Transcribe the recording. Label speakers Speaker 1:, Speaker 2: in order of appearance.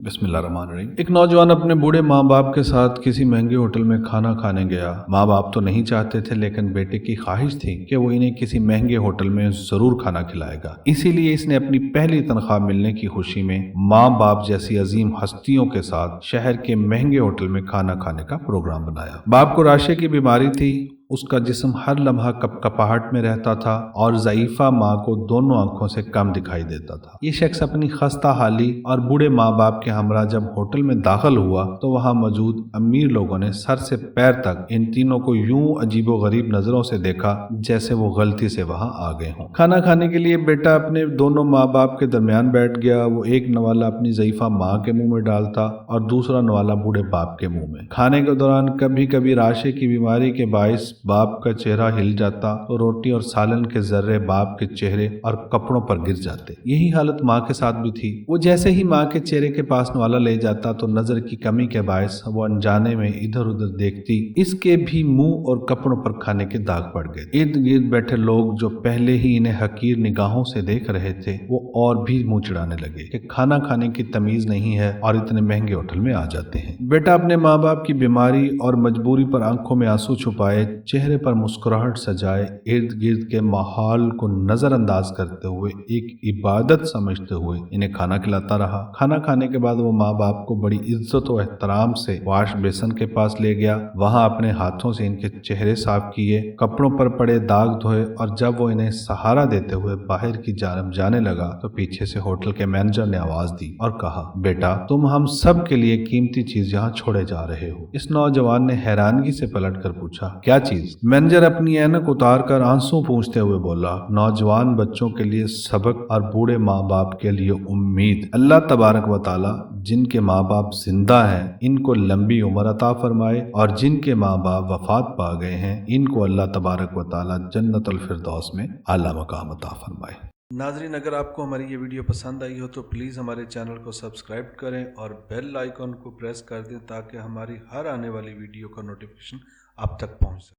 Speaker 1: बिस्मिल्लाहिर्रहमानिर्रहीम। एक नौजवान अपने बूढ़े माँ बाप के साथ किसी महंगे होटल में खाना खाने गया। माँ बाप तो नहीं चाहते थे, लेकिन बेटे की ख्वाहिश थी कि वो इन्हें किसी महंगे होटल में जरूर खाना खिलाएगा। इसीलिए इसने अपनी पहली तनख्वाह मिलने की खुशी में माँ बाप जैसी अजीम हस्तियों के साथ शहर के महंगे होटल में खाना खाने का प्रोग्राम बनाया। बाप को राशे की बीमारी थी, उसका जिस्म हर लम्हा कपकपाहट में रहता था और ज़ईफ़ा माँ को दोनों आंखों से कम दिखाई देता था। ये शख्स अपनी खस्ता हाली और बूढ़े माँ बाप के हमरा जब होटल में दाखिल हुआ तो वहाँ मौजूद अमीर लोगों ने सर से पैर तक इन तीनों को यूं अजीबो गरीब नजरों से देखा जैसे वो गलती से वहाँ आ गए हों। खाना खाने के लिए बेटा अपने दोनों माँ बाप के दरमियान बैठ गया। वो एक नवाला अपनी ज़ईफ़ा माँ के मुंह में डालता और दूसरा नवाला बूढ़े बाप के मुंह में। खाने के दौरान कभी कभी राशे की बीमारी के बाइस बाप का चेहरा हिल जाता तो रोटी और सालन के जर्रे बाप के चेहरे और कपड़ों पर गिर जाते। यही हालत माँ के साथ भी थी। वो जैसे ही माँ के चेहरे के पास नवाला ले जाता तो नजर की कमी के बायस वो अनजाने में इधर उधर देखती, इसके भी मुंह और कपड़ों पर खाने के दाग पड़ गए। इर्द गिर्द बैठे लोग जो पहले ही इन्हें हकीर निगाहों से देख रहे थे वो और भी मुंह चिढ़ाने लगे कि खाना खाने की तमीज नहीं है और इतने महंगे होटल में आ जाते हैं। बेटा अपने माँ बाप की बीमारी और मजबूरी पर आंखों में आंसू छुपाए, चेहरे पर मुस्कुराहट सजाए, इर्द गिर्द के माहौल को नजरअंदाज करते हुए एक इबादत समझते हुए इन्हें खाना खिलाता रहा। खाना खाने के बाद वो माँ बाप को बड़ी इज्जत और एहतराम से वाश बेसन के पास ले गया। वहां अपने हाथों से इनके चेहरे साफ किए, कपड़ों पर पड़े दाग धोए और जब वो इन्हें सहारा देते हुए बाहर की जानब जाने लगा तो पीछे से होटल के मैनेजर ने आवाज दी और कहा, बेटा तुम हम सब के लिए कीमती चीज यहाँ छोड़े जा रहे हो। इस नौजवान ने हैरानगी से पलट कर पूछा, क्या चीज? मैनेजर अपनी ऐनक उतार कर आंसू पूछते हुए बोला, नौजवान बच्चों के लिए सबक और बूढ़े माँ बाप के लिए उम्मीद। अल्लाह तबारक व तआला जिनके माँ बाप जिंदा हैं इनको लंबी उम्र अता फरमाए और जिनके माँ बाप वफात पा गए हैं इनको अल्लाह तबारक व तआला जन्नतुल फिरदौस में आला मकाम अता फरमाए। नाजरीन, अगर आपको हमारी ये वीडियो पसंद आई हो तो प्लीज़ हमारे चैनल को सब्सक्राइब करें और बेल आइकन को प्रेस कर दें ताकि हमारी हर आने वाली वीडियो का नोटिफिकेशन आप तक पहुंच सके।